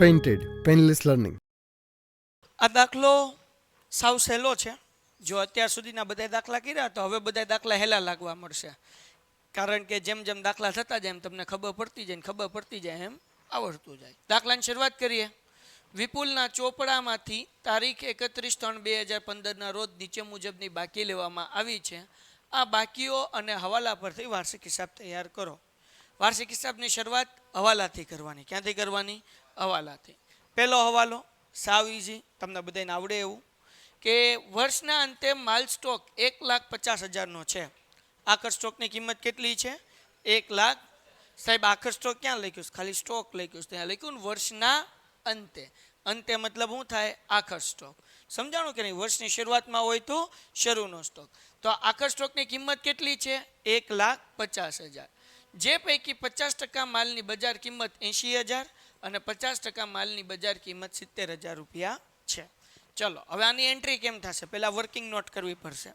Painted, painless learning. આ દાખલો સાવ સહેલો છે. જો અત્યાર સુધીના બધા દાખલા કર્યા તો હવે બધા દાખલા હેલા લાગવા મળશે, કારણ કે જેમ જેમ દાખલા થતા જાય એમ તમને ખબર પડતી જાય એમ આવડતું જાય. દાખલાની શરૂઆત કરીએ. વિપુલના ચોપડામાંથી તારીખ 31/3/2015ના રોજ નીચે મુજબની બાકી લેવામાં આવી છે. આ બાકીઓ અને હવાલા પરથી વાર્ષિક હિસાબ તૈયાર કરો. વાર્ષિક હિસાબની શરૂઆત હવાલાથી કરવાની. ક્યાંથી કરવાની? હવાલાથી. પહેલો હવાલો સાવ ઇઝી, તમને બધાને આવડે એવું, કે વર્ષના અંતે માલ સ્ટોક 1,50,000નો છે. આખર સ્ટોકની કિંમત કેટલી છે? 1,00,000. સાહેબ આખર સ્ટોક ક્યાં લખ્યું છે? ખાલી સ્ટોક લખ્યું છે, ત્યાં લખ્યું ને વર્ષના અંતે. અંતે મતલબ શું થાય? આખર સ્ટોક. સમજાણું કે નહીં? વર્ષની શરૂઆતમાં હોય તો શરૂનો સ્ટોક. તો આખર સ્ટોકની કિંમત કેટલી છે? 1,50,000. જે પૈકી 50% માલની બજાર કિંમત 80,000 અને 50% માલની બજાર કિંમત 70,000 રૂપિયા છે. ચલો હવે આની એન્ટ્રી કેમ થશે? પહેલાં વર્કિંગ નોટ કરવી પડશે.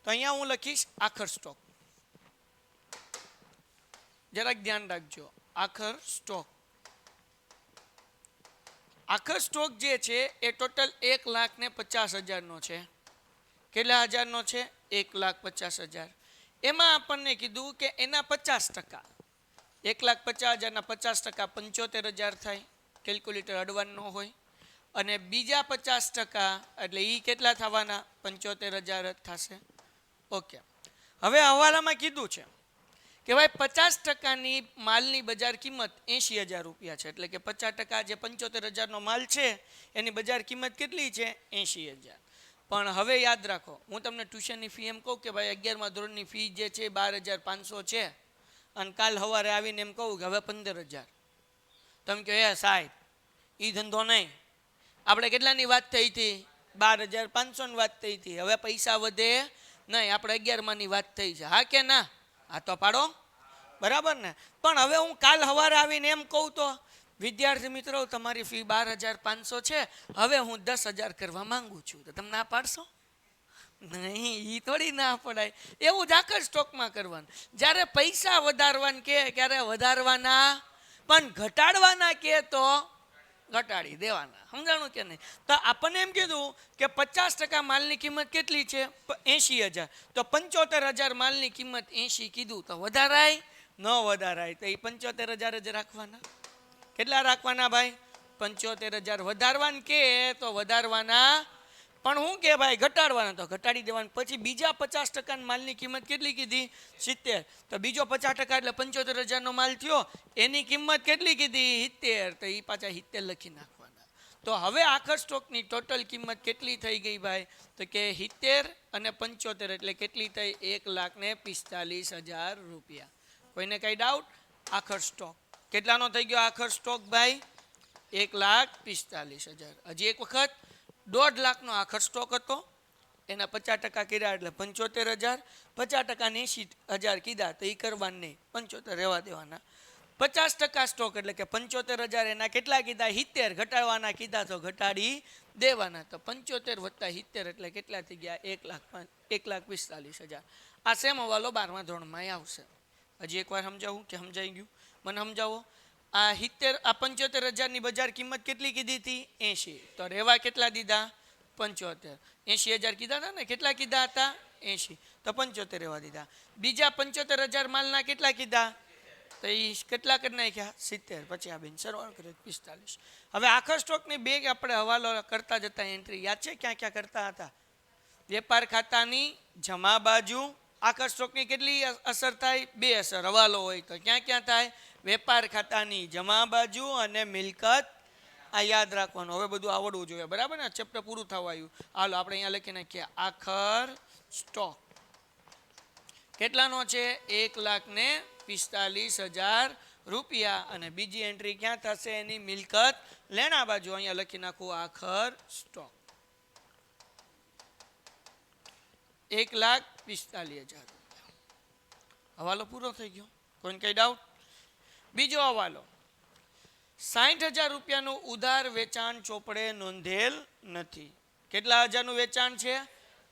તો અહીંયા હું લખીશ આખર સ્ટોક. જરાક ધ્યાન રાખજો, આખર સ્ટોક. આખર સ્ટોક જે છે એ ટોટલ 1,50,000નો છે. કેટલા હજારનો છે? 1,50,000. એમાં આપણને કીધું કે એના 50%, 1,50,000ના 50% 75,000 થાય. કેલ્ક્યુલેટર અડવાનું ન હોય. અને બીજા 50% એટલે એ કેટલા થવાના? 75,000 જ થશે. ઓકે. હવે હવાલામાં કીધું છે કે ભાઈ 50%ની માલની બજાર કિંમત 80,000 રૂપિયા છે. એટલે કે 50% જે 75,000નો માલ છે એની બજાર કિંમત કેટલી છે? 80,000. પણ હવે યાદ રાખો, હું તમને ટ્યુશનની ફી એમ કહું કે ભાઈ 11મા ધોરણની ફી જે છે 12,500 છે, અને કાલ સવારે આવીને એમ કહું કે હવે 15,000. તમે કહો એ સાહેબ એ ધંધો નહીં, આપણે કેટલાની વાત થઈ હતી? 12,500ની વાત થઈ હતી. હવે પૈસા વધે નહીં, આપણે 11માની વાત થઈ છે. હા કે ના? હા તો પાડો, બરાબર ને? પણ હવે હું કાલ સવારે આવીને એમ કહું તો વિદ્યાર્થી મિત્રો તમારી ફી 12,500 છે, હવે હું 10,000 કરવા માંગુ છું, તો તમે ના પાડશો? નહીં, એ થોડી ના પડાય. એવું જ આખર સ્ટોકમાં કરવાનું. જ્યારે પૈસા વધારવાના કે ક્યારે વધારવાના, પણ ઘટાડવાના કે તો ઘટાડી દેવાના. સમજાણું કે નહીં? તો આપણને એમ કીધું કે 50% માલની કિંમત કેટલી છે? 80,000. તો 75,000 માલની કિંમત 80 કીધું, તો વધારાય? ન વધારાય. તો એ 75,000 જ રાખવાના. કેટલા રાખવાના ભાઈ? 75,000. વધારવાના કે તો વધારવાના, પણ હું કે ભાઈ ઘટાડવાના તો ઘટાડી દેવાના. પછી બીજા 50% માલની કિંમત કેટલી કીધી? 70. તો બીજો 50% એટલે 75,000નો માલ થયો, એની કિંમત કેટલી કીધી? 70. તો એ પાછા 70 લખી નાખવાના. તો હવે આખર સ્ટોકની ટોટલ કિંમત કેટલી થઈ ગઈ ભાઈ? તો કે 70 અને 75 એટલે કેટલી થઈ? 1,45,000 રૂપિયા. કોઈને કઈ ડાઉટ? આખર સ્ટોક કેટલાનો થઈ ગયો? આખર સ્ટોક ભાઈ 1,45,000. હજી એક વખત, 1.5 લાખનો આખર સ્ટોક હતો, એના 50% કર્યા એટલે 75,000. 50% 80,000 કીધા તો એ કરવાના નહીં, 75 રહેવા દેવાના. 50% સ્ટોક એટલે કે 75,000, એના કેટલા કીધા? 70. ઘટાડવાના કીધા તો ઘટાડી દેવાના. તો 75 + 70 એટલે કેટલા થઈ ગયા? 1,45,000. આ સેમ હવાલો 12મા ધોરણમાં આવશે. હજી એકવાર સમજાવું કે સમજાઈ ગયું? મને સમજાવો. આ 70, આ 75,000ની બજાર કિંમત કેટલી કીધી હતી? 80. તો રહેવા કેટલા દીધા? 75. 80,000 કીધા હતા ને? કેટલા કીધા હતા? 80. તો 75 રહેવા દીધા. બીજા 75,000 માલના કેટલા કીધા? તો એ કેટલા કરી નાખ્યા? 70. પછી આ બેન સરવાળો કર્યો 45. હવે આખર સ્ટોકની બે આપણે હવાલો કરતા જતા એન્ટ્રી યાદ છે ક્યાં ક્યાં કરતા હતા? વેપાર ખાતાની જમા બાજુ આખર સ્ટોકની કેટલી અસર થાય? 2 અસર. હવાલો હોય તો ક્યાં ક્યાં થાય? વેપાર ખાતાની જમા બાજુ અને મિલકત. આ યાદ રાખવાનું. હવે બધું આવડવું જોઈએ, બરાબર ને? ચેપ્ટર પૂરું થવા આવ્યું. હાલો આપણે અહીંયા લખી નાખીએ આખર સ્ટોક કેટલાનો છે? 1,45,000 રૂપિયા. અને બીજી એન્ટ્રી ક્યાં થશે? એની મિલકત લેણા બાજુ. અહીંયા લખી નાખું આખર સ્ટોક 1,45,000. હવાલો પૂરો થઈ ગયો. કોઈને કઈ ડાઉટ? બીજો હવાલો, 60,000 રૂપિયાનું ઉધાર વેચાણ ચોપડે નોંધેલ નથી. કેટલા હજારનું વેચાણ છે?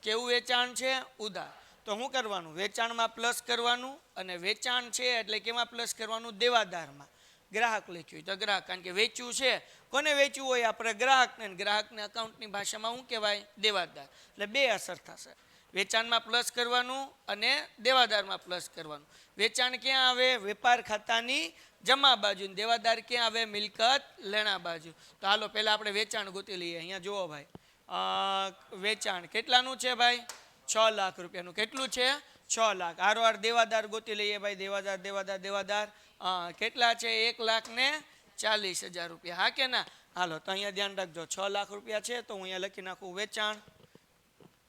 કેવું વેચાણ છે? ઉધાર. તો શું કરવાનું? વેચાણમાં પ્લસ કરવાનું, અને વેચાણ છે એટલે કેમાં પ્લસ કરવાનું? દેવાદારમાં. ગ્રાહક લખ્યું હોય તો ગ્રાહક, કારણ કે વેચ્યું છે. કોને વેચ્યું હોય? આપણે ગ્રાહકને. ગ્રાહકને અકાઉન્ટની ભાષામાં શું કહેવાય? દેવાદાર. એટલે બે અસર થશે, વેચાણમાં પ્લસ કરવાનું અને દેવાદારમાં પ્લસ કરવાનું. વેચાણ ક્યાં આવે? વેપાર ખાતાની જમા બાજુ. દેવાદાર ક્યાં આવે? મિલકત લેણા બાજુ. તો હાલો પહેલાં આપણે વેચાણ ગોતી લઈએ. અહીંયા જુઓ ભાઈ, વેચાણ કેટલાનું છે ભાઈ? 6 લાખ રૂપિયાનું. કેટલું છે? 6 લાખ. હારોહાર દેવાદાર ગોતી લઈએ ભાઈ. દેવાદાર દેવાદાર દેવાદાર કેટલા છે? 1,40,000 રૂપિયા. હા કે ના? હાલો તો અહીંયા ધ્યાન રાખજો, 6 લાખ રૂપિયા છે તો હું અહીંયા લખી નાખું વેચાણ.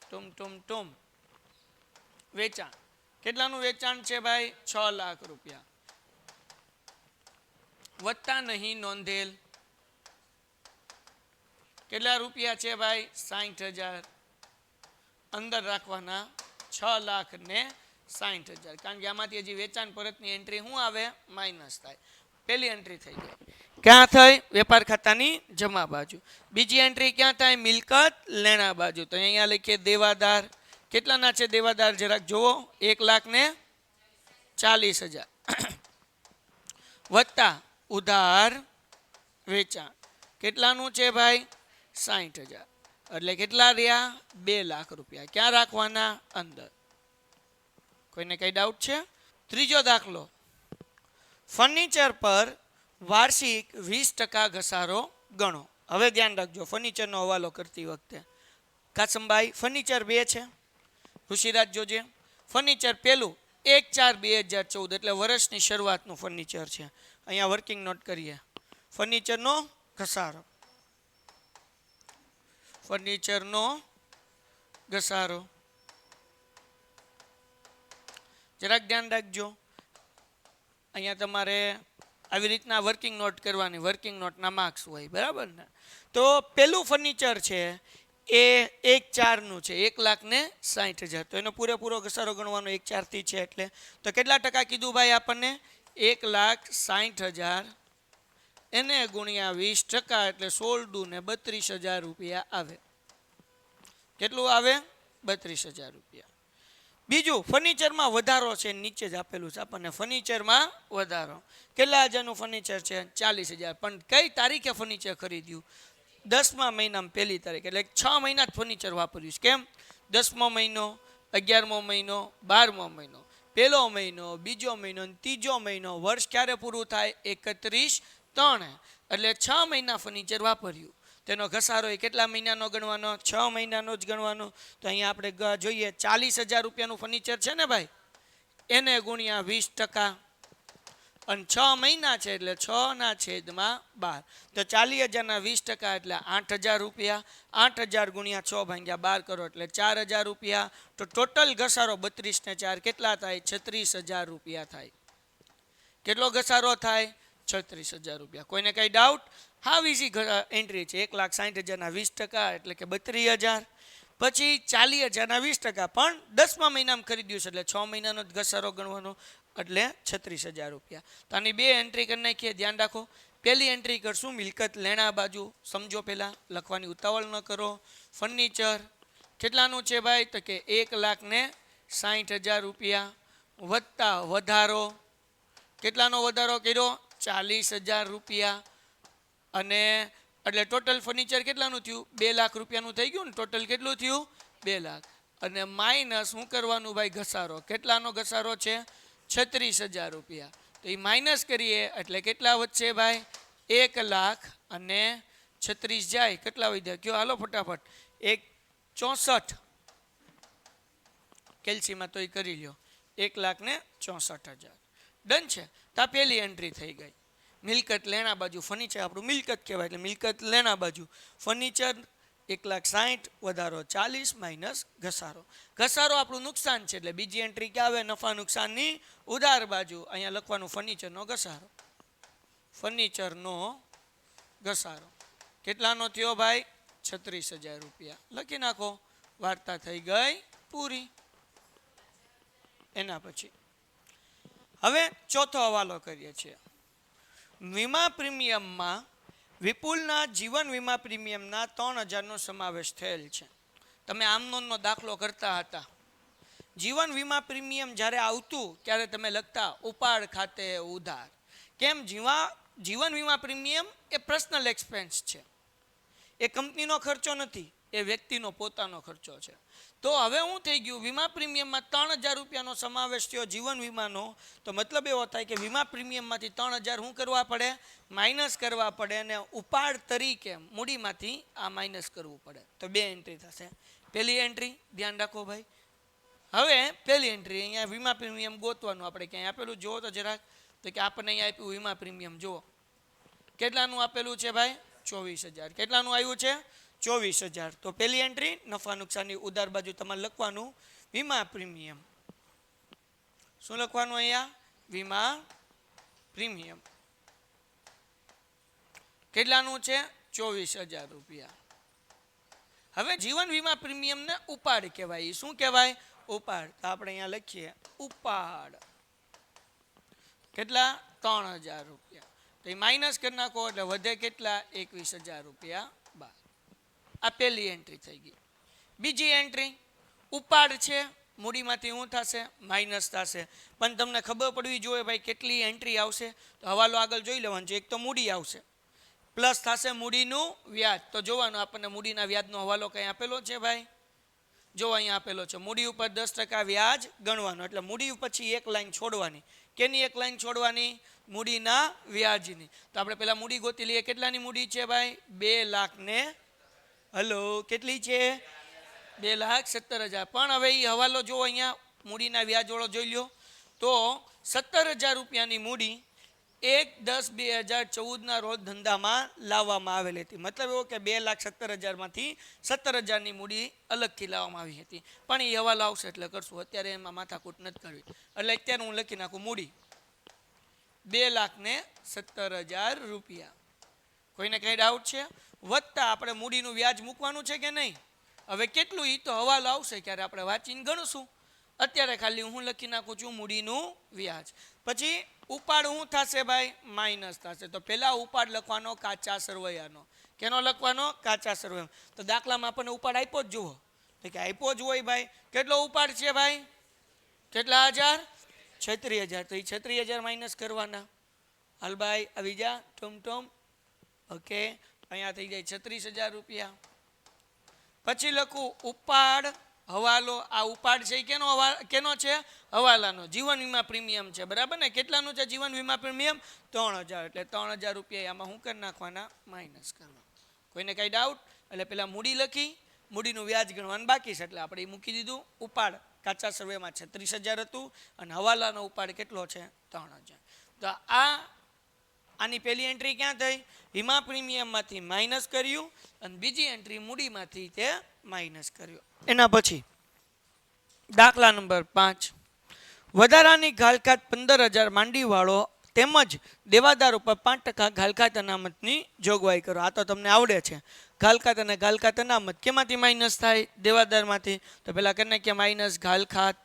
ટુમ વેચાણ. કેટલાનું વેચાણ છે ભાઈ? 6 લાખ રૂપિયા. વત્તા નહીં નોંધેલ કેટલા રૂપિયા છે ભાઈ? 60,000. અંદર રાખવાના 6,60,000, કારણ કે આમાંથી હજી વેચાણ પરતની એન્ટ્રી શું આવે? માઇનસ થાય. પહેલી એન્ટ્રી થઈ ગઈ. ક્યાં થઈ? વેપાર ખાતાની જમા બાજુ. બીજી એન્ટ્રી ક્યાં થાય? મિલકત લેણા બાજુ. તો અહીંયા લખીએ દેવાદાર. કેટલાના છે દેવાદાર? જરાક જુઓ, 1,40,000 વત્તા ઉધાર વેચાણ. કેટલાનું છે ભાઈ? 60,000. એટલે કેટલા રહ્યા? 2 લાખ રૂપિયા. ક્યાં રાખવાના? અંદર. કોઈને કઈ ડાઉટ છે? ત્રીજો દાખલો, ફર્નિચર પર વાર્ષિક 20% ઘસારો ગણો. હવે ધ્યાન રાખજો, ફર્નિચરનો હવાલો કરતી વખતે. કાસમભાઈ, ફર્નિચર 2 છે. ઋષિરાજ જોજે. ફર્નિચર પહેલું 1/4/2014, એટલે વર્ષની શરૂઆતનું ફર્નિચર છે. અહીંયા વર્કિંગ નોટ કરીએ. ફર્નિચરનો ઘસારો. ફર્નિચરનો ઘસારો જરાક ધ્યાન રાખજો. અહીંયા તમારે આવી રીતના વર્કિંગ નોટ કરવાની. વર્કિંગ નોટના માર્ક્સ હોય, બરાબર ને? તો પેલું ફર્નિચર છે એ 1/4નું છે, 1,60,000. તો એનો પૂરેપૂરો ઘસારો ગણવાનો 1/4 છે. એટલે તો કેટલા ટકા કીધું ભાઈ આપણને? 1,60,000 એને ગુણ્યા 20%, એટલે 16×2 = 32,000 રૂપિયા આવે. કેટલું આવે? 32,000 રૂપિયા. બીજું, ફર્નિચરમાં વધારો છે, નીચે જ આપેલું છે આપણને. ફર્નિચરમાં વધારો કેટલા હજારનું ફર્નિચર છે? 40,000. પણ કઈ તારીખે ફર્નિચર ખરીદ્યું? 10મા મહિનામાં 1લી તારીખ. એટલે 6 મહિના જ ફર્નિચર વાપર્યું છે. કેમ? 10મો મહિનો, 11મો મહિનો, 12મો મહિનો, 1લો મહિનો, 2જો મહિનો, 3જો મહિનો. વર્ષ ક્યારે પૂરું થાય? 31/3. એટલે 6 મહિના ફર્નિચર વાપર્યું. તેનો ઘસારો એ કેટલા મહિનાનો ગણવાનો? 6 મહિનાનો જ ગણવાનો. તો અહીંયા આપણે જોઈએ 40,000 રૂપિયાનું ફર્નિચર છે ને ભાઈ, એને ગુણ્યા 20%. અને 6 મહિના છે એટલે 6/12. તો 40,000ના 20% એટલે 8,000 રૂપિયા. 8,000 ગુણ્યા 6/12 કરો એટલે 4,000 રૂપિયા. તો ટોટલ ઘસારો 32 ને 4 કેટલા થાય? 36,000 રૂપિયા થાય. કેટલો ઘસારો થાય? 36,000 રૂપિયા. કોઈને કઈ ડાઉટ? હાવ ઇઝી એન્ટ્રી છે. 1,60,000ના 20% એટલે કે 32,000. પછી 40,000ના 20%, પણ 10મા મહિનામાં ખરીદ્યું છે એટલે 6 મહિનાનો જ ઘસારો ગણવાનો, એટલે 36,000 રૂપિયા. તો આની 2 એન્ટ્રી કરી નાખીએ. ધ્યાન રાખો, પહેલી એન્ટ્રી કરશું મિલકત લેણા બાજુ. સમજો, પહેલાં લખવાની ઉતાવળ ન કરો. ફર્નિચર કેટલાનું છે ભાઈ? તો કે 1,60,000 રૂપિયા વત્તા વધારો. કેટલાનો વધારો કર્યો? 40,000 રૂપિયા. અને એટલે ટોટલ ફર્નિચર કેટલાનું થયું? 2 લાખ રૂપિયાનું થઈ ગયું ને. ટોટલ કેટલું થયું? 2 લાખ. અને માઇનસ શું કરવાનું ભાઈ? ઘસારો. કેટલાનો ઘસારો છે? 36,000 રૂપિયા. તો એ માઇનસ કરીએ એટલે કેટલા વધશે ભાઈ? 1,00,000 અને 36 જાય. કેટલા વધ્યા? કયો હાલો ફટાફટ? 1,64. કેલ્સીમાં તો એ કરી લ્યો. 1,64,000. ડન છે. તો આ પહેલી એન્ટ્રી થઈ ગઈ. મિલકત લેણા બાજુ. ફર્નિચર આપણું મિલકત કહેવાય, એટલે મિલકત લેણા બાજુ. ફર્નિચર 1,60,000 વધારો 40 માઇનસ ઘસારો. ઘસારો આપણું નુકસાન છે, એટલે બીજી એન્ટ્રી ક્યાં આવે? નફા નુકસાનની ઉધાર બાજુ. અહીંયા લખવાનું ફર્નિચરનો ઘસારો. ફર્નિચરનો ઘસારો કેટલાનો થયો ભાઈ? 36,000 રૂપિયા. લખી નાખો. વાર્તા થઈ ગઈ પૂરી. એના પછી હવે ચોથો હવાલો કરીએ છીએ. વીમા પ્રીમિયમમાં વિપુલના જીવન વીમા પ્રીમિયમના 3,000નો સમાવેશ થયેલ છે. તમે આમનોંધનો દાખલો કરતા હતા. જીવન વીમા પ્રીમિયમ જ્યારે આવતું ત્યારે તમે લખતા ઉપાડ ખાતે ઉધાર. કેમ? જીવન વીમા પ્રીમિયમ એ પર્સનલ એક્સપેન્સ છે, એ કંપનીનો ખર્ચો નથી, એ વ્યક્તિનો પોતાનો ખર્ચો છે. તો હવે શું થઈ ગયું, વીમા પ્રીમિયમમાં 3000 રૂપિયાનો સમાવેશ થયો જીવન વીમાનો, તો મતલબ એવો થાય કે વીમા પ્રીમિયમમાંથી 3000 શું કરવા પડે, માઇનસ કરવા પડે, અને ઉપાડ તરીકે મૂડીમાંથી આ માઇનસ કરવું પડે. તો 2 એન્ટ્રી થશે. પહેલી એન્ટ્રી ધ્યાન રાખો ભાઈ. હવે પહેલી એન્ટ્રી અહીંયા વીમા પ્રીમિયમ ગોતવાનું, આપણે ક્યાંય આપેલું જુઓ તો જરાક, તો કે આપણને અહીંયા આપ્યું વીમા પ્રીમિયમ જુઓ કેટલાનું આપેલું છે ભાઈ, 24000. કેટલાનું આવ્યું છે, 24000. તો પહેલી એન્ટ્રી નફા નુકસાનની ઉધાર બાજુ તમારે લખવાનું વીમા પ્રીમિયમ. શું લખવાનું અહીંયા, વીમા પ્રીમિયમ. કેટલાનું છે, 24000 રૂપિયા. હવે જીવન વીમા પ્રીમિયમને ઉપાડ કહેવાય. શું કહેવાય, ઉપાડ. તો આપણે અહીંયા લખીએ ઉપાડ કેટલા, 3000 રૂપિયા. તો એ માઇનસ કરી નાખો એટલે વધે કેટલા, 21000 રૂપિયા. આ પહેલી એન્ટ્રી થઈ ગઈ. બીજી એન્ટ્રી ઉપાડ છે, મૂડીમાંથી શું થશે, માઇનસ થશે. પણ તમને ખબર પડવી જોઈએ ભાઈ કેટલી એન્ટ્રી આવશે. તો હવાલો આગળ જોઈ લેવાનો છે. એક તો મૂડી આવશે, પ્લસ થશે મૂડીનું વ્યાજ. તો જોવાનું આપણને મૂડીના વ્યાજનો હવાલો કંઈ આપેલો છે ભાઈ, જો અહીંયા આપેલો છે. મૂડી ઉપર 10% વ્યાજ ગણવાનું, એટલે મૂડી પછી એક લાઈન છોડવાની. કેની એક લાઈન છોડવાની, મૂડીના વ્યાજની. તો આપણે પહેલા મૂડી ગોતી લઈએ. કેટલાની મૂડી છે ભાઈ, 2 લાખ ને, હલો કેટલી છે, 2,17,000. પણ હવે એ હવાલો જો અહીંયા મૂડીના વ્યાજવાળો જોઈ લો તો 17,000 રૂપિયાની મૂડી 1/10/2014 રોજ ધંધામાં લાવવામાં આવેલી હતી. મતલબ એવો કે 2,17,000 માંથી 17,000ની મૂડી અલગથી લાવવામાં આવી હતી. પણ એ હવાલો આવશે એટલે કરશું, અત્યારે એમાં માથાકૂટ નથી કરવી. એટલે અત્યારે હું લખી નાખું મૂડી 2,17,000 રૂપિયા. કોઈને કઈ ડાઉટ છે, વત્તા આપણે મૂડીનું વ્યાજ મૂકવાનું છે કે નહીં. હવે કેટલું એ તો હવાલો આવશે ત્યારે આપણે વાંચીને ગણશું. અત્યારે ખાલી હું લખી નાખું છું મૂડીનું વ્યાજ. પછી ઉપાડ શું થશે ભાઈ, માઇનસ થશે. તો પહેલા ઉપાડ લખવાનો કાચા સરવૈયાનો. કેનો લખવાનો, કાચા સરવૈયાનો. તો દાખલામાં આપણને ઉપાડ આપ્યો જ જુઓ, તો કે આપ્યો જ હોય ભાઈ. કેટલો ઉપાડ છે ભાઈ, કેટલા હજાર, 36,000. તો એ 36,000 માઇનસ કરવાના. હાલ ભાઈ આવી જા ટોમ. ઓકે, અહીંયા થઈ જાય 36,000 રૂપિયા. પછી લખું ઉપાડ હવાલો. આ ઉપાડ છે કેનો છે, હવાલાનો. જીવન વીમા પ્રીમિયમ છે, બરાબર ને. કેટલાનું છે જીવન વીમા પ્રીમિયમ, 3,000. એટલે 3,000 રૂપિયા આમાં શું કરી નાખવાના, માઇનસ કરવા. કોઈને કઈ ડાઉટ. એટલે પેલા મૂડી લખી, મૂડીનું વ્યાજ ગણવાનું બાકી છે એટલે આપણે એ મૂકી દીધું. ઉપાડ કાચા સર્વેમાં 36,000 હતું અને હવાલાનો ઉપાડ કેટલો છે, 3,000. તો આની પહેલી એન્ટ્રી ક્યાં થઈ, વીમા પ્રીમિયમમાંથી માઇનસ કર્યું, અને બીજી એન્ટ્રી મૂડીમાંથી તે માઇનસ કર્યું. એના પછી દાખલા નંબર 5, વધારાની ઘાલખાત 15,000 માંડીવાળો તેમજ દેવાદાર ઉપર 5% ઘાલખાત અનામતની જોગવાઈ કરો. આ તો તમને આવડે છે. ઘાલખાત અને ઘાલખાત અનામત કેમાંથી માઇનસ થાય, દેવાદારમાંથી. તો પેલા કરી નાખીએ માઇનસ ઘાલખાત.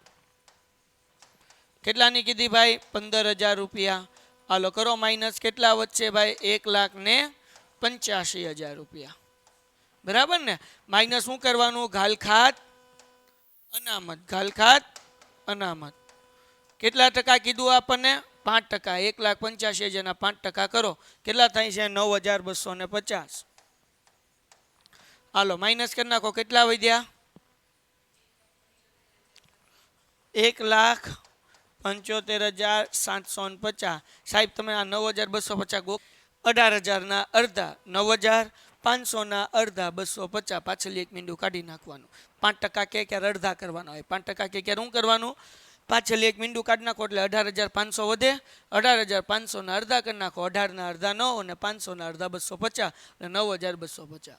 કેટલાની કીધી ભાઈ, 15,000 રૂપિયા. હાલો કરો માઇનસ. કેટલા વધશે ભાઈ, 1,85,000 રૂપિયા. બરાબર ને. માઇનસ શું કરવાનું, ઘાલખાત અનામત. ઘાલખાત અનામત કેટલા ટકા કીધું આપણને, 5%. 1,85,000 ના 5% કરો, કેટલા થાય છે, 9,250. હાલો માઇનસ કરી નાખો. કેટલા વધ્યા, 1,75,750. સાહેબ તમે આ 9,250 18,000 ના અડધા, 9,500 ના અડધા 250. પાછળ એક મીંડું કાઢી નાખવાનું. 5% કે ક્યારે અડધા કરવાના હોય, 5% કે ક્યારે શું કરવાનું, પાછળ એક મીંડું કાઢી નાખો એટલે 18,500 વધે. 18,500 ના અડધા કરી નાખો, 18 ના અડધા 9 અને 500 ના અડધા 250 અને 9,250.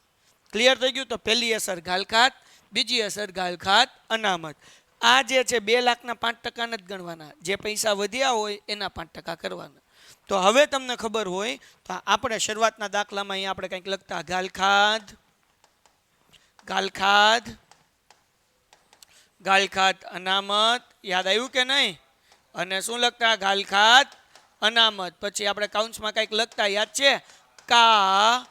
ક્લિયર થઈ ગયું. તો પહેલી અસર ઘાલખાત, બીજી અસર ઘાલખાત અનામત. આ જે છે 2 લાખના 5% નથી ગણવાના, જે પૈસા વધ્યા હોય એના 5% કરવાના. તો હવે તમને ખબર હોય તો આપણે શરૂઆતના દાખલામાં અહીંયા આપણે કંઈક લખતા ઘાલખાત, ઘાલખાત, ઘાલખાત અનામત. યાદ આવ્યું કે નહીં. અને શું લખતા, ઘાલખાત અનામત. પછી આપણે કાઉન્સમાં કંઈક લખતા, યાદ છે, કા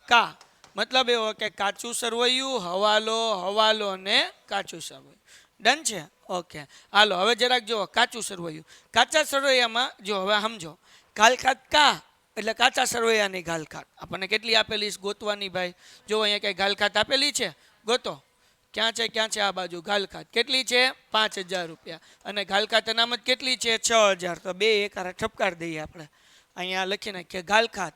કા. મતલબ એવો કે કાચું સરવૈયું, હવાલો, હવાલો ને કાચું સરવૈયું. ડન છે. ઓકે, હાલો હવે જરાક જુઓ કાચું સરવૈયું. કાચા સરવૈયામાં જો હવે સમજો, ઘાલખાત કા એટલે કાચા સરવૈયાની ઘાલખાત આપણને કેટલી આપેલી છે ગોતવાની ભાઈ. જો અહીંયા કઈ ઘાલખાત આપેલી છે, ગોતો. ક્યાં છે આ બાજુ ઘાલખાત કેટલી છે? 5,000 રૂપિયા. અને ઘાલખાત અનામત કેટલી છે? 6,000. તો બે એકારા ઠપકાર દઈએ આપણે. અહીંયા લખી નાખીએ ઘાલખાત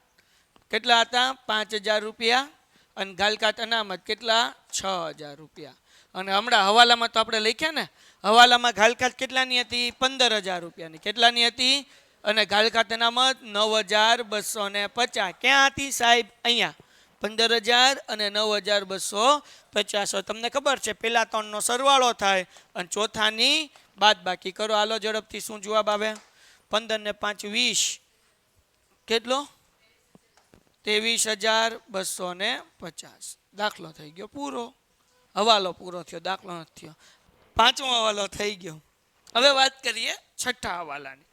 કેટલા હતા? 5,000 રૂપિયા. અને ઘાલખાત અનામત કેટલા? 6,000 રૂપિયા. અને હમણાં હવાલામાં તો આપણે લખ્યા ને, હવાલામાં ઘાલખાત કેટલાની હતી? 15,000 રૂપિયાની. કેટલાની હતી? અને ઘાલખાત અનામત 9,250. ક્યાં હતી સાહેબ? અહીંયા 15,000 અને 9,250. તમને ખબર છે પેલા ત્રણનો સરવાળો થાય અને ચોથાની બાદ બાકી કરો. હાલો ઝડપથી શું જવાબ આવે? 15 ને 5 20. કેટલો? 23,250. દાખલો થઈ ગયો પૂરો. હવાલો પૂરો થયો, દાખલો નથી થયો. પાંચમો હવાલો થઈ ગયો. હવે વાત કરીએ છઠ્ઠા હવાલાની.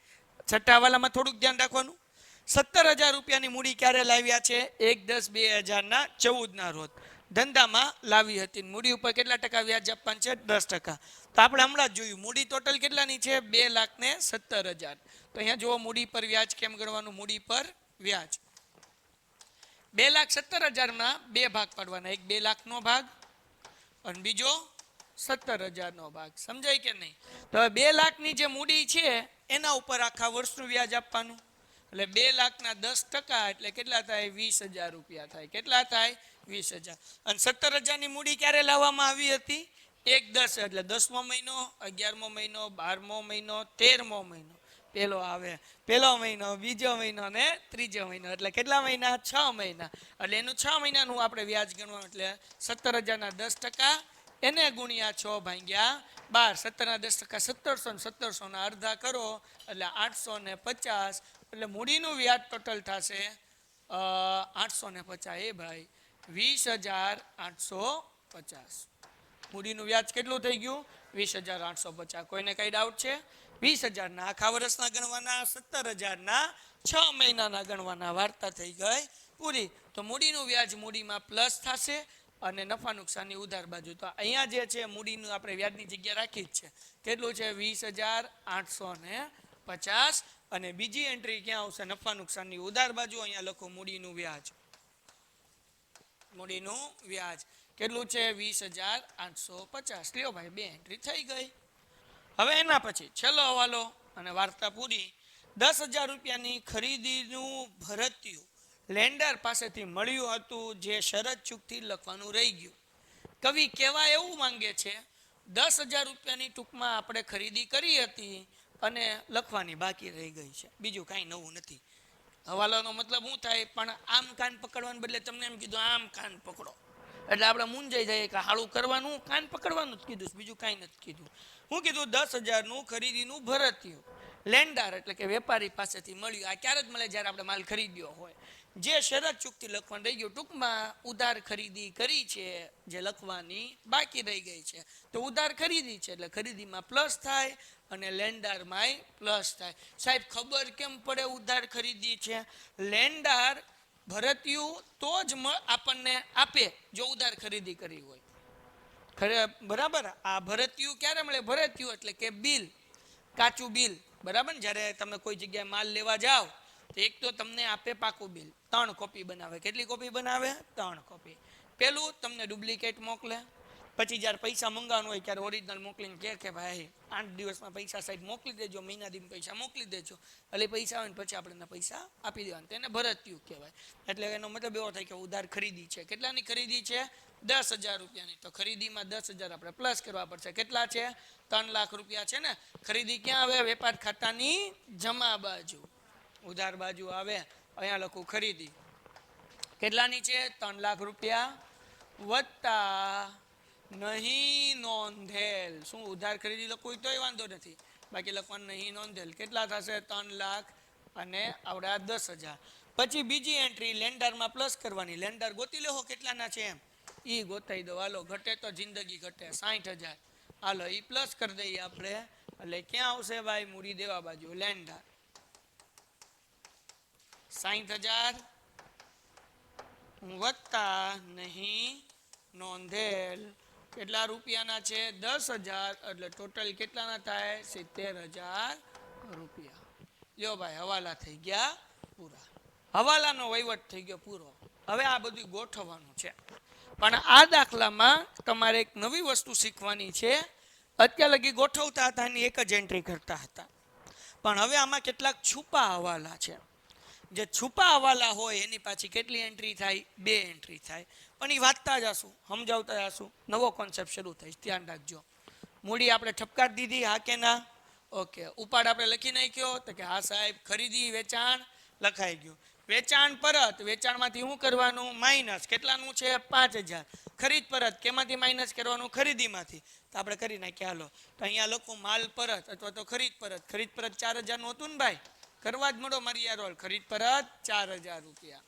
છઠ્ઠા હવાલામાં થોડુંક ધ્યાન રાખવાનું. 17,000 રૂપિયાની મૂડી ક્યારે લાવ્યા છે? 1/10/2014 રોજ ધંધામાં લાવી હતી. મૂડી ઉપર કેટલા ટકા વ્યાજ આપવાનું છે? 10%. તો આપણે હમણાં જ જોયું મૂડી ટોટલ કેટલાની છે? 2,17,000. તો અહીંયા જુઓ મૂડી પર વ્યાજ કેમ ગણવાનું? મૂડી પર વ્યાજ 2,17,000 બે ભાગ પાડવાના. એક 2 લાખનો ભાગ અને બીજો 17,000નો ભાગ. સમજાય કે નહીં? તો 2 લાખની જે મૂડી છે એના ઉપર આખા વર્ષનું વ્યાજ આપવાનું. એટલે 2 લાખના 10% એટલે કેટલા થાય? 20,000 રૂપિયા થાય. કેટલા થાય? 20,000. અને 17,000ની મૂડી ક્યારે લાવવામાં આવી હતી? 1/10 એટલે 10મો મહિનો, 11મો મહિનો, 12મો મહિનો, 13મો મહિનો. પેલો આવે પેલો મહિનો, બીજો મહિનો ને ત્રીજો મહિનો. એટલે કેટલા મહિના? 6 મહિના. એટલે એનું 6 મહિનાનું આપણે વ્યાજ ગણવાનું. એટલે 17,000ના 10% એને ગુણ્યા 6 ભાગ્યા 12. 17ના 10% 1700 ને 1700ના અડધા કરો એટલે 850. એટલે મૂડીનું વ્યાજ ટોટલ થશે 850. એ ભાઈ 20,850. મૂડીનું વ્યાજ કેટલું થઈ ગયું? 20,850. કોઈને કઈ ડાઉટ છે? 20,000ના આખા વર્ષના ગણવાના, 17,000ના 6 મહિનાના ગણવાના. વાર્તા થઈ ગઈ પૂરી. તો મૂડીનું વ્યાજ મૂડીમાં પ્લસ થશે અને નફા નુકસાનની ઉધાર બાજુ. તો અહીંયા જે છે મૂડીનું આપણે વ્યાજની જગ્યા રાખી જ છે. કેટલું છે? 20,850. અને બીજી એન્ટ્રી ક્યાં આવશે? નફા નુકસાનની ઉધાર બાજુ. અહીંયા લખો મૂડીનું વ્યાજ. મૂડીનું વ્યાજ કેટલું છે? 20,850. લ્યો ભાઈ, બે એન્ટ્રી થઈ ગઈ. હવે એના પછી છેલ્લો હવાલો અને વાર્તા પૂરી. 10,000 રૂપિયાની ખરીદીનું ભરતિયું લેન્ડર પાસેથી મળ્યું હતું, જે શરત ચૂકથી લખવાનું રહી ગયું. કવિ કહેવા એવું માંગે છે 10,000 રૂપિયાની ટૂંકમાં આપણે ખરીદી કરી હતી અને લખવાની બાકી રહી ગઈ છે. બીજું કાંઈ નવું નથી. હવાલાનો મતલબ શું થાય? પણ આમ કાન પકડવાને બદલે તમને એમ કીધું આમ કાન પકડો. એટલે આપણે મૂંઝાઈ જાય કે હાળું કરવાનું, કાન પકડવાનું જ કીધું, બીજું કાંઈ નથી કીધું. હું કીધું 10,000નું ખરીદીનું ભરતિયું લેન્ડર એટલે કે વેપારી પાસેથી મળ્યું. આ ક્યારે જ મળે? જ્યારે આપણે માલ ખરીદ્યો હોય. જે શરત ચૂકથી લખવાનું રહી ગયું. ટૂંકમાં ઉધાર ખરીદી કરી છે જે લખવાની બાકી રહી ગઈ છે. તો ઉધાર ખરીદી છે એટલે ખરીદીમાં પ્લસ થાય અને લેન્ડરમાં પ્લસ થાય. સાહેબ ખબર કેમ પડે ઉધાર ખરીદી છે? લેન્ડર ભરતિયું તો જ આપણને આપે જો ઉધાર ખરીદી કરી હોય. બરાબર. આ ભરતિયું ક્યારે મળે? ભરતિયું એટલે કે બિલ, કાચું બિલ. બરાબર. જ્યારે તમે કોઈ જગ્યાએ માલ લેવા જાઓ તો એક તો તમને આપે પાકું બિલ, 3 કોપી બનાવે. કેટલી કોપી બનાવે? 3 કોપી. પેલું તમને ડુપ્લિકેટ મોકલે. પછી જ્યારે પૈસા મંગાવવાનું હોય ત્યારે ઓરિજિનલ મોકલીને કહે કે ભાઈ 8 દિવસમાં પૈસા સાહેબ મોકલી દેજો, મહિના દીમાં પૈસા મોકલી દેજો. એટલે પૈસા આવે ને પછી આપણે પૈસા આપી દેવાના. તેને ભરતિયું કહેવાય. એટલે એનો મતલબ એવો થાય કે ઉધાર ખરીદી છે. કેટલાની ખરીદી છે? 10,000 રૂપિયાની. તો ખરીદીમાં 10,000 આપણે પ્લસ કરવા પડશે. કેટલા છે? 3 લાખ રૂપિયા છે ને. ખરીદી ક્યાં આવે? વેપાર ખાતાની જમા બાજુ. ઉધાર બાજુ આવે. અહીંયા લખું ખરીદી કેટલાની છે? 3 લાખ રૂપિયા વત્તા નહીં નોંધેલ. શું ઉધાર ખરીદી લખવું તોય વાંધો નથી, બાકી લખવાનું નહીં નોંધેલ. કેટલા થશે? 3 લાખ અને આવડા 10,000. પછી બીજી એન્ટ્રી લેન્ડરમાં પ્લસ કરવાની. લેન્ડર ગોતી લેવો કેટલાના છે એમ, એ ગોતાઈ દો. હાલો, ઘટે તો જિંદગી ઘટે. 60,000. હાલો, એ પ્લસ કરી દઈએ આપણે. એટલે ક્યાં આવશે ભાઈ? મૂડી દેવા બાજુ લેન્ડર 60,000 વત્તા નહીં નોંધેલ કેટલા રૂપિયાના છે 10,000 એટલે ટોટલ કેટલાના થાય 70,000 રૂપિયા લ્યો ભાઈ હવાલા થઈ ગયા પૂરા હવાલાનો વહીવટ થઈ ગયો પૂરો હવે આ બધું ગોઠવવાનું છે પણ આ દાખલામાં તમારે એક નવી વસ્તુ શીખવાની છે અત્યાર લગી ગોઠવતા હતા એની એક જ એન્ટ્રી કરતા હતા પણ હવે આમાં કેટલાક છુપા હવાલા છે જે છુપા હવાલા હોય એની પાછી કેટલી એન્ટ્રી થાય 2 એન્ટ્રી થાય પણ એ વાંચતા જશું સમજાવતા જશું નવો કોન્સેપ્ટ શરૂ થઈશ ધ્યાન રાખજો મૂડી આપણે ઠપકારી દીધી હા કે ના ઓકે ઉપાડ આપણે લખી નાખ્યો તો કે હા સાહેબ ખરીદી વેચાણ લખાઈ ગયું વેચાણ પરત વેચાણમાંથી શું કરવાનું માઇનસ કેટલાનું છે 5,000 ખરીદ પરત કેમાંથી માઇનસ કરવાનું ખરીદીમાંથી તો આપણે કરી નાખીએ હાલો તો અહીંયા લખું માલ પરત અથવા તો ખરીદ પરત 4,000 નું હતું ને ભાઈ કરવા જ મળો મારી યાર ખરીદ પરત 4,000 રૂપિયા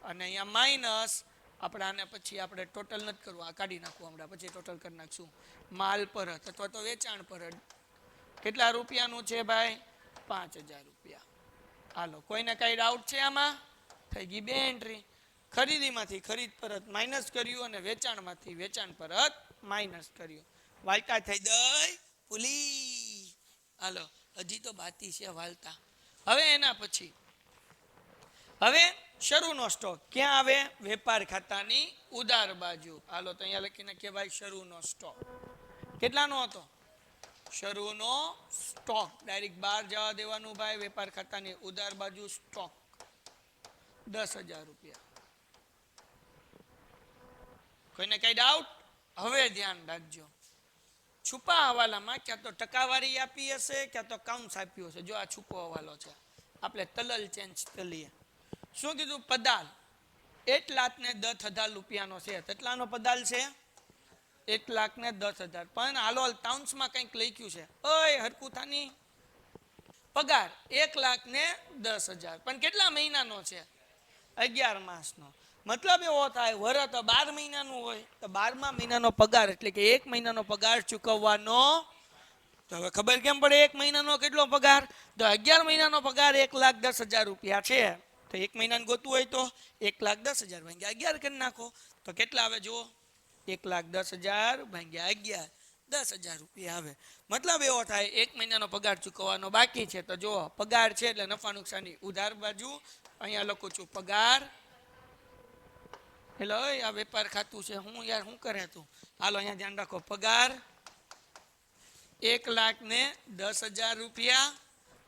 અને અહીંયા માઇનસ આપણે આને પછી આપણે ટોટલ નથી કરવું આ કાઢી નાખવું હમણાં પછી ટોટલ કરી નાખશું માલ પરત અથવા તો વેચાણ પરત કેટલા રૂપિયાનું છે ભાઈ 5,000 રૂપિયા હાલો કોઈને કઈ ડાઉટ છે આમાં થઈ ગઈ 2 એન્ટ્રી ખરીદીમાંથી ખરીદ પરત માઇનસ કર્યું અને વેચાણમાંથી વેચાણ પરત માઇનસ કર્યું વાલતા થઈ દઈ પુલી હાલો હજી તો બાકી છે વાલતા હવે એના પછી હવે શરૂનો સ્ટોક ક્યાં આવે વેપાર ખાતાની ઉધાર બાજુ હાલો તો અહીંયા લખી નાખીએ ભાઈ શરૂનો સ્ટોક કેટલાનો હતો શરૂનો સ્ટોક ડાયરેક્ટ બહાર જવા દેવાનું ભાઈ વેપાર ખાતાની ઉધાર બાજુ સ્ટોક 10,000 રૂપિયા કોઈને કઈ ડાઉટ હવે ધ્યાન રાખજો છુપા હવાલામાં ક્યાં તો ટકાવારી આપી હશે ક્યાં તો કાઉન્સ આપ્યું હશે જો આ છુપો હવાલો છે આપણે તલલ ચેન્જ કરીએ શું કીધું પદાલ 1,10,000 રૂપિયાનો છે કેટલાનો પદાલ છે 1,10,000 પણ હાલો ટાઉન્સમાં કંઈક લખ્યું છે ઓય હરકુથાની પગાર 1,10,000 પણ કેટલા મહિનાનો છે 11 માસનો મતલબ એવો થાય વરસ 12 મહિનાનું હોય તો 12મા મહિનાનો પગાર એટલે કે 1 મહિનાનો પગાર ચૂકવવાનો તો હવે ખબર કેમ પડે 1 મહિનાનો કેટલો પગાર તો 11 મહિનાનો પગાર 1,10,000 રૂપિયા છે તો 1 મહિનાનું ગોતું હોય તો 1,10,000 ભાગ્યા 11 કરી નાખો તો કેટલા આવે જુઓ 1,10,000 ભાગ્યા 11 10,000 રૂપિયા આવે મતલબ એવો થાય 1 મહિનાનો પગાર ચૂકવવાનો બાકી છે તો જુઓ પગાર છે એટલે નફા નુકસાની ઉધાર બાજુ અહીંયા લખું છું પગાર એટલે આ વેપાર ખાતું છે હું યાર શું કરે તું હાલો અહીંયા ધ્યાન રાખો પગાર 1,10,000 રૂપિયા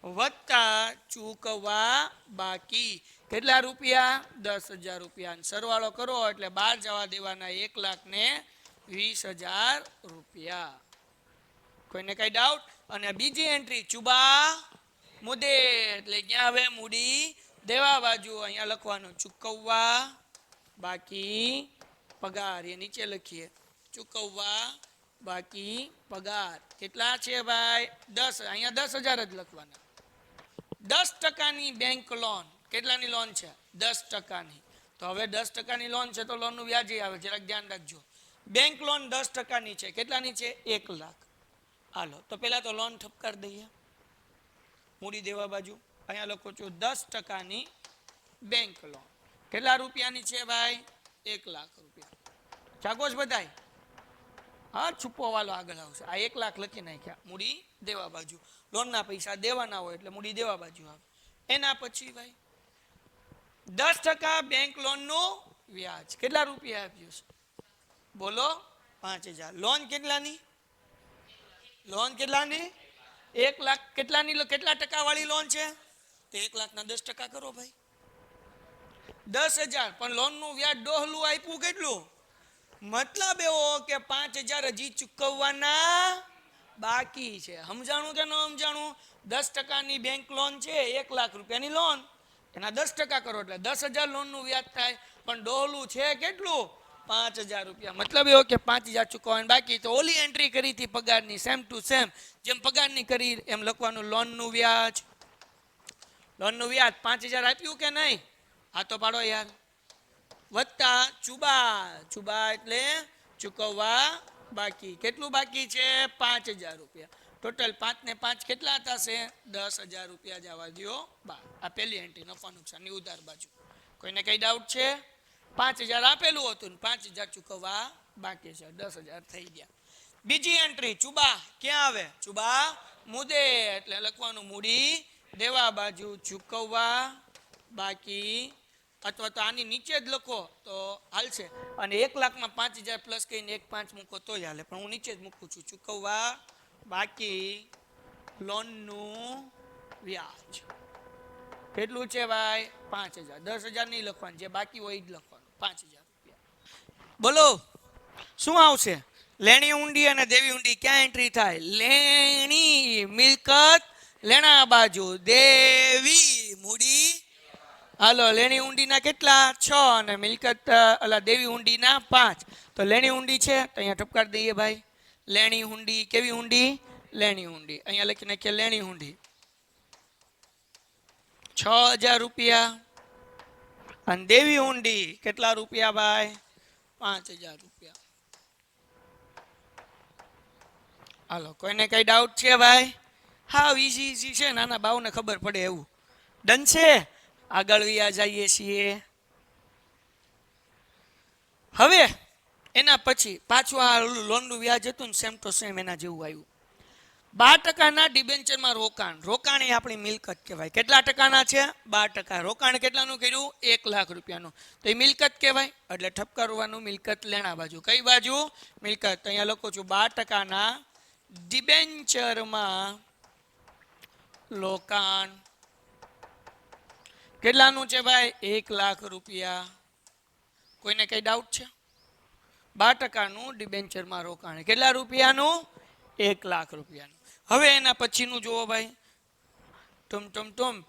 વત્તા ચૂકવવા બાકી કેટલા રૂપિયા 10,000 રૂપિયા સરવાળો કરો એટલે બહાર જવા દેવાના 1,20,000 રૂપિયા કોઈને કઈ ડાઉટ અને બીજી એન્ટ્રી ચુબા મુદે એટલે ક્યાં આવે મૂડી દેવા બાજુ અહીંયા લખવાનું ચૂકવવા બાકી પગાર એ નીચે લખીએ ચૂકવવા બાકી પગાર કેટલા છે ભાઈ 10 અહીંયા 10,000 જ લખવાના 10% બેંક લોન કેટલાની લોન છે 10%ની તો હવે 10%ની લોન છે તો લોનનું વ્યાજ આવે જરાક ધ્યાન રાખજો બેંક લોન 10%ની છે કેટલાની છે 1 લાખ હાલો તો પેલા તો લોન ઠપકાર દઈએ મૂડી દેવા બાજુ અહીંયા લખો છું 10%ની બેંક લોન કેટલા રૂપિયાની છે ભાઈ 1 લાખ રૂપિયા જાગોશ બધાય હા છુપો વાલો આગળ આવશે આ 1 લાખ લખી નાખ્યા મૂડી દેવા બાજુ લોનના પૈસા દેવાના હોય એટલે મૂડી દેવા બાજુ આવે એના પછી ભાઈ 10% બેંક લોનનું વ્યાજ કેટલા રૂપિયા આપ્યું છે બોલો 5,000 લોન કેટલાની 1 લાખ કેટલાની કેટલા ટકા વાળી લોન છે તો 1 લાખના 10% કરો ભાઈ 10,000 પણ લોનનું વ્યાજ ડોહલું આપ્યું કેટલું મતલબ એવો કે 5,000 હજી ચૂકવવાના બાકી છે સમજાણું કે ન સમજાણું 10%ની બેંક લોન છે 1 લાખ રૂપિયાની લોન એના 10% કરો એટલે 10,000 લોનનું વ્યાજ થાય પણ ડોહલું છે કેટલું 5,000 રૂપિયા મતલબ એવો કે 5,000 ચૂકવવાની બાકી તો ઓલી એન્ટ્રી કરી હતી પગારની સેમ ટુ સેમ જેમ પગારની કરી એમ લખવાનું લોનનું વ્યાજ 5,000 આપ્યું કે નહીં આ તો પાડો યાર વત્તા ચુબા એટલે ચૂકવવા બાકી કેટલું બાકી છે 5,000 રૂપિયા ટોટલ 5 ને 5 કેટલા થશે 10,000 રૂપિયા જવા દો આ પહેલી એન્ટ્રી નફા નુકસાનની ઉધાર બાજુ કોઈને કઈ ડાઉટ છે 5,000 આપેલું હતું ને 5,000 ચૂકવવા બાકી છે. 10,000 થઈ ગયા. બીજી એન્ટ્રી ચુબા ક્યાં આવે? ચુબા મુદે એટલે લખવાનું મૂડી દેવા બાજુ ચૂકવવા બાકી, અથવા તો આની નીચે જ લખો તો હાલશે. અને 1,00,000 માં 5,000 પ્લસ કહીને 1,5 મૂકો તોય હાલે, પણ હું નીચે જ મૂકું છું. ચૂકવવા બાકી લોનનું વ્યાજ કેટલું છે ભાઈ? 5,000. 10,000 નહીં લખવાનું, જે બાકી હોય જ લખવાનું. 5,000 રૂપિયા. બોલો શું આવશે? લેણી ઊંડી અને દેવી ઊંડી ક્યાં એન્ટ્રી થાય? લેણી મિલકત લેણા બાજુ, દેવી મૂડી. હાલો, લેણી ઊંડીના કેટલા? 6 અને મિલકત દેવી ઊંડીના 5. તો લેણી ઊંડી છે તો અહીંયા ઠપકાર દઈએ ભાઈ. લેણી ઊંડી કેવી ઊંડી? લેણી ઊંડી. અહીંયા લખી નાખીએ લેણી ઊંડી 6,000 રૂપિયા. અને દેવી ઊંડી કેટલા રૂપિયા ભાઈ? 5,000 રૂપિયા. હાલો, કોઈને કઈ ડાઉટ છે ભાઈ? હા, ઈઝી છે, નાના બાવને ખબર પડે એવું. ડન છે? આગળ વ્યા જઈએ છીએ. હવે એના પછી પાછું આ લોનનું વ્યાજ હતું ને, સેમ ટુ સેમ એના જેવું આવ્યું. 12% ડિબેન્ચરમાં રોકાણ. રોકાણ એ આપણી મિલકત કહેવાય. કેટલા ટકાના છે? 12%. રોકાણ કેટલાનું કર્યું? 1,00,000 રૂપિયાનું. તો એ મિલકત કહેવાય. એટલે ઠપકારવાનું મિલકત લેણા બાજુ. કઈ બાજુ? મિલકત. તો અહીંયા લખું છું 12%ના ડિબેન્ચરમાં રોકાણ કેટલાનું છે ભાઈ? 1,00,000 રૂપિયા. કોઈને કઈ ડાઉટ છે? 12%નું ડિબેન્ચરમાં રોકાણ કેટલા રૂપિયાનું? 1,00,000 રૂપિયાનું. હવે એના પછીનું જુઓ ભાઈ.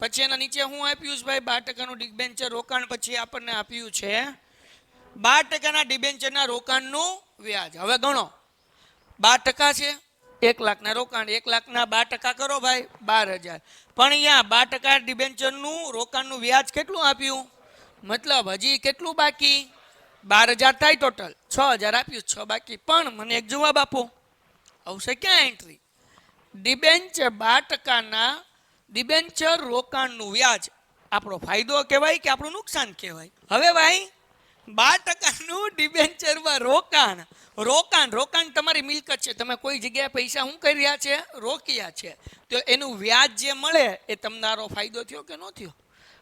પછી એના નીચે હું આપ્યું છે ભાઈ? 12%નું ડિબેન્ચર રોકાણ પછી આપણને આપ્યું છે 12%ના ડિબેન્ચરના રોકાણનું વ્યાજ. હવે ગણો, 12% છે, 1,00,000 ના રોકાણ, 1,00,000 ના 12% કરો ભાઈ 12,000. પણ અહીંયા 12% ડિબેન્ચરનું રોકાણનું વ્યાજ કેટલું આપ્યું? મતલબ હજી કેટલું બાકી? 12,000 થાય ટોટલ. 6,000 આપ્યું, 6 બાકી. પણ મને એક જવાબ આપો, આવશે ક્યાં એન્ટ્રી? ડિબેન્ચર 12%ના ડિબેન્ચર રોકાણનું વ્યાજ આપણો ફાયદો કહેવાય કે આપણું નુકસાન કહેવાય? હવે ભાઈ 12%નું ડિબેન્ચરમાં રોકાણ. રોકાણ તમારી મિલકત છે. તમે કોઈ જગ્યાએ પૈસા શું કરી રહ્યા છે? રોક્યા છે. તો એનું વ્યાજ જે મળે એ તમારો ફાયદો થયો કે ન થયો?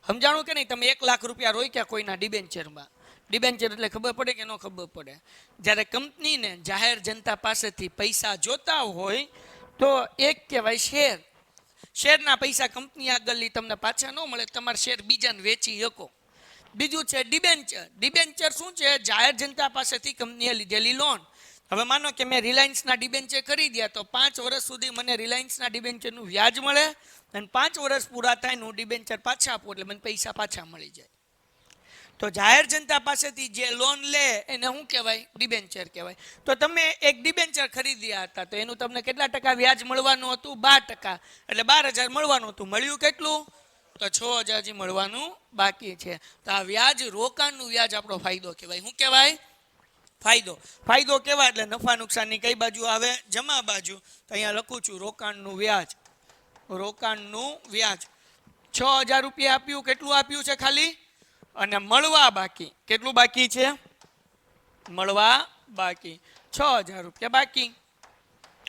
સમજાણું કે નહીં? તમે 1,00,000 રૂપિયા રોક્યા કોઈના ડિબેન્ચરમાં. ડિબેન્ચર એટલે ખબર પડે કે ન ખબર પડે? જ્યારે કંપનીને જાહેર જનતા પાસેથી પૈસા જોતા હોય તો એક કહેવાય શેર. શેરના પૈસા કંપની આગળની તમને પાછા ન મળે, તમારે શેર બીજાને વેચી શકો. બીજું છે ડિબેન્ચર. ડિબેન્ચર શું છે? જાહેર જનતા પાસેથી કંપનીએ લીધેલી લોન. હવે માનો કે મેં રિલાયન્સના ડિબેન્ચર ખરીદ્યા તો 5 વર્ષ સુધી મને રિલાયન્સના ડિબેન્ચરનું વ્યાજ મળે, અને 5 વર્ષ પૂરા થાય ને હું ડિબેન્ચર પાછા આપું એટલે મને પૈસા પાછા મળી જાય. તો જાહેર જનતા પાસેથી જે લોન લે એને શું કહેવાય? ડિબેન્ચર કહેવાય. તો તમે એક ડિબેન્ચર ખરીદ્યા હતા તો એનું તમને કેટલા ટકા વ્યાજ મળવાનું હતું? 12%. એટલે 12,000 મળવાનું હતું. મળ્યું કેટલું? તો 6,000 મળવાનું બાકી છે. તો આ વ્યાજ, રોકાણનું વ્યાજ આપણો ફાયદો કહેવાય. શું કહેવાય? ફાયદો. ફાયદો કેવા? એટલે નફા નુકસાનની કઈ બાજુ આવે? જમા બાજુ. તો અહીંયા લખું છું રોકાણનું વ્યાજ. રોકાણનું વ્યાજ 6,000 રૂપિયા આપ્યું. કેટલું આપ્યું છે ખાલી? અને મળવા બાકી કેટલું બાકી છે? મળવા બાકી 6,000 રૂપિયા બાકી.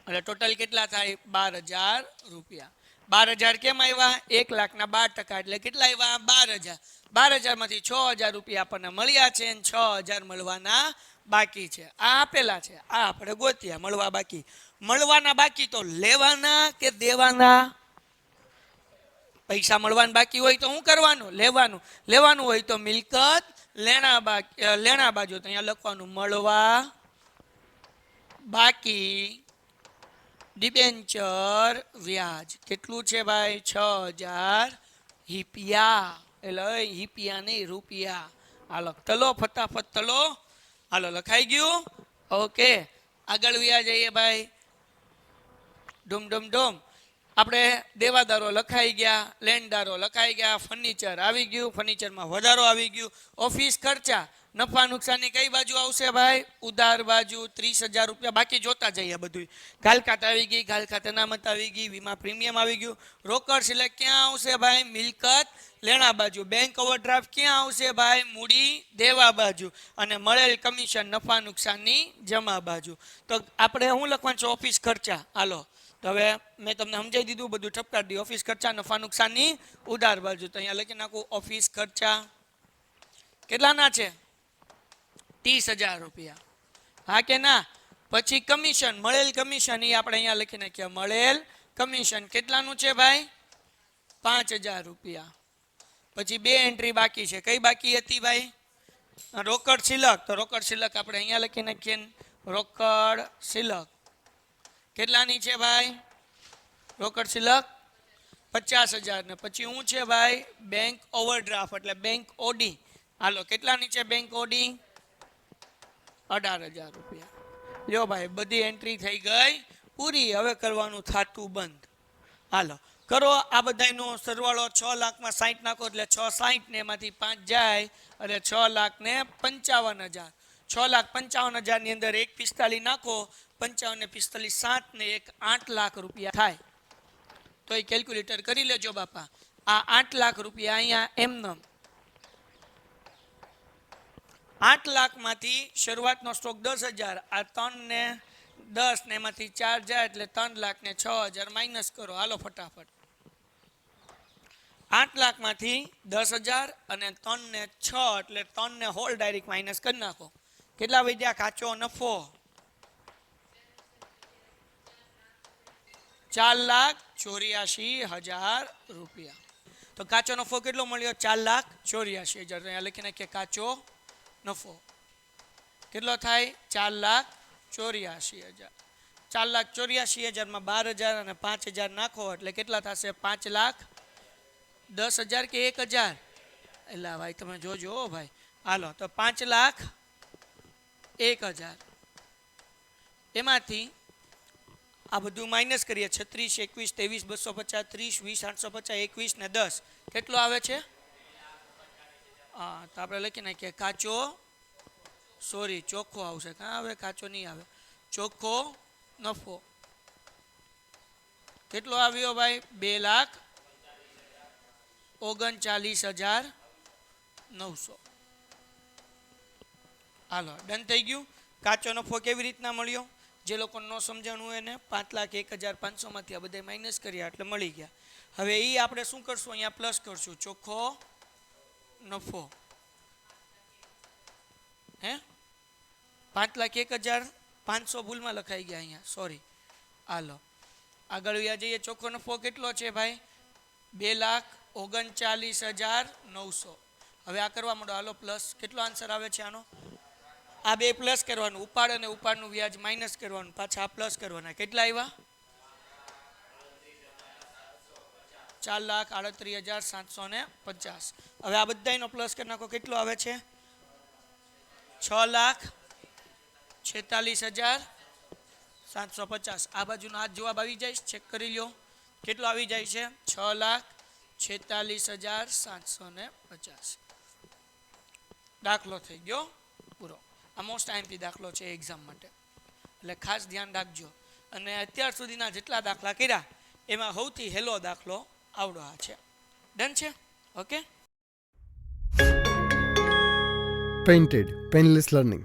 એટલે ટોટલ કેટલા થાય? 12,000 રૂપિયા. 12,000 કેમ આવ્યા? 1,00,000ના 12%. એટલે કેટલા આવ્યા? 12,000. 12,000 માંથી 6,000 રૂપિયા આપણને મળ્યા છે અને 6,000 મળવાના બાકી છે. આ આપેલા છે, આ આપણે ગોત્યા મળવા બાકી. મળવાના બાકી તો લેવાના કે દેવાના? પૈસા મળવાના બાકી હોય તો શું કરવાનું? લેવાનું. લેવાનું હોય તો મિલકત લેણા બાજુ. તો અહીંયા લખવાનું મળવા બાકી ડિબેન્ચર વ્યાજ. કેટલું છે ભાઈ? 6,000 હિપિયા. એટલે હિપિયા નહીં, રૂપિયા. હાલો તલો, ફટાફટ તલો. હાલો લખાઈ ગયું? ઓકે, આગળ વ્યા જઈએ ભાઈ. ડુમ. આપણે દેવાદારો લખાઈ ગયા, લેણદારો લખાઈ ગયા, ફર્નિચર આવી ગયું, ફર્નિચરમાં વધારો આવી ગયું, ઓફિસ ખર્ચા, નફા નુકસાનની કઈ બાજુ આવશે ભાઈ? ઉધાર બાજુ 30,000 રૂપિયા. બાકી જોતા જઈએ બધું. ગાલખાત આવી ગઈ, ગાલખાત અનામત આવી ગઈ, વીમા પ્રીમિયમ આવી ગયું. રોકડ સિલેક્ટ ક્યાં આવશે ભાઈ? મિલકત લેણા બાજુ. બેંક ઓવરડ્રાફ્ટ ક્યાં આવશે ભાઈ? મૂડી દેવા બાજુ. અને મળેલ કમિશન નફા નુકસાનની જમા બાજુ. તો આપણે શું લખવાનું છે? ઓફિસ ખર્ચા. હાલો તો હવે મેં તમને સમજાવી દીધું, બધું ઠપકારી દીધું. ઓફિસ ખર્ચા નફા નુકસાનની ઉધાર બાજુ. તો અહીંયા લખી નાખું ઓફિસ ખર્ચા કેટલાના છે? 30,000 રૂપિયા. હા કે ના? પછી કમિશન, મળેલ કમિશન, એ આપણે અહીંયા લખી નાખીએ. મળેલ કમિશન કેટલાનું છે ભાઈ? 5,000 રૂપિયા. પછી બે એન્ટ્રી બાકી છે. કઈ બાકી હતી ભાઈ? રોકડ સિલક. તો રોકડ સિલક આપણે અહીંયા લખી નાખીએ. રોકડ સિલક કેટલાની છે ભાઈ? રોકડ સિલક 50,000. ને પછી શું છે ભાઈ? બેંક ઓવરડ્રાફ્ટ એટલે બેંક ઓડી. હાલો કેટલાની છે બેંક ઓડી? 18,000 રૂપિયા. લ્યો ભાઈ બધી એન્ટ્રી થઈ ગઈ પૂરી. હવે કરવાનું થાતું બંધ. હાલો કરો આ બધાનો સરવાળો. 6 લાખમાં 60 નાખો એટલે 660 ને એમાંથી 5 જાય એટલે 6,55,000. 6,55,000 ની અંદર 145 નાખો. 55 ને 45 7 ને 1 8 લાખ રૂપિયા થાય. તો એ કેલ્ક્યુલેટર કરી લેજો બાપા. આ 8 લાખ રૂપિયા અહીંયા એમનેમ 8 લાખમાંથી શરૂઆતનો સ્ટોક 10,000. આ 3 ને 10 ને એમાંથી 4 જાય એટલે 3 લાખ ને 6,000 માઇનસ કરો. હાલો ફટાફટ. 8 લાખમાંથી 10,000 અને 3 ને 6 એટલે 3 ને હોલ ડાયરેક્ટ માઇનસ કરી નાખો. કેટલા વધ્યા? કાચો નફો 4,84,000 રૂપિયા. તો કાચો નફો કેટલો મળ્યો? 4,84,000. અહીંયા લખી નાખીએ કાચો નફો કેટલો થાય? 4,84,000. 4,84,000 માં 12,000 અને 5,000 નાખો એટલે કેટલા થશે? 5,10,000 કે 1,000? એટલે ભાઈ તમે જોજો ભાઈ. હાલો તો 5,01,000 એમાંથી આ બધું માઇનસ કરીએ. 36, 21, 23, 250, 30, 20, 850, 21 ને 10 કેટલો આવે છે? હા તો આપણે લખી નાખીએ કાચો ચોખ્ખો આવશે. કાં આવે? કાચો નહીં આવે. ચોખ્ખો નફો કેટલો આવ્યો ભાઈ? 2,39,900. હાલો ડન થઈ ગયું. કાચો નફો કેવી રીતના મળ્યો? જે લોકો ન સમજાણું હોય એને 5,01,500 માંથી આ બધા માઇનસ કર્યા એટલે મળી ગયા. હવે એ આપણે શું કરશું? અહીંયા પ્લસ કરશું. ચોખ્ખો નફો હે 5,01,500 ભૂલમાં લખાઈ ગયા અહીંયા, સોરી. હાલો આગળ વ્યા જઈએ. ચોખ્ખો નફો કેટલો છે ભાઈ? 2,39,900. હવે આ કરવા માંડો. હાલો પ્લસ. કેટલો આન્સર આવે છે આનો? આ બે પ્લસ કરવાનું. ઉપાડ અને ઉપાડનું વ્યાજ માઇનસ કરવાનું. પાછા આ પ્લસ કરવાના. કેટલા આવ્યા? 4,38,750. હવે આ બધાનો પ્લસ કરી નાખો. કેટલો આવે છે? 6,46,750. આ બાજુનો આ જવાબ આવી જાય. ચેક કરી લ્યો કેટલો આવી જાય છે? 6,46,750. દાખલો થઈ ગયો પૂરો. આ મોસ્ટ ટાઈમથી દાખલો છે એક્ઝામ માટે, એટલે ખાસ ધ્યાન રાખજો. અને અત્યાર સુધીના જેટલા દાખલા કર્યા એમાં સૌથી હેલો દાખલો આવડો આ છે. ડન છે? ઓકે. Painted, Painless Learning.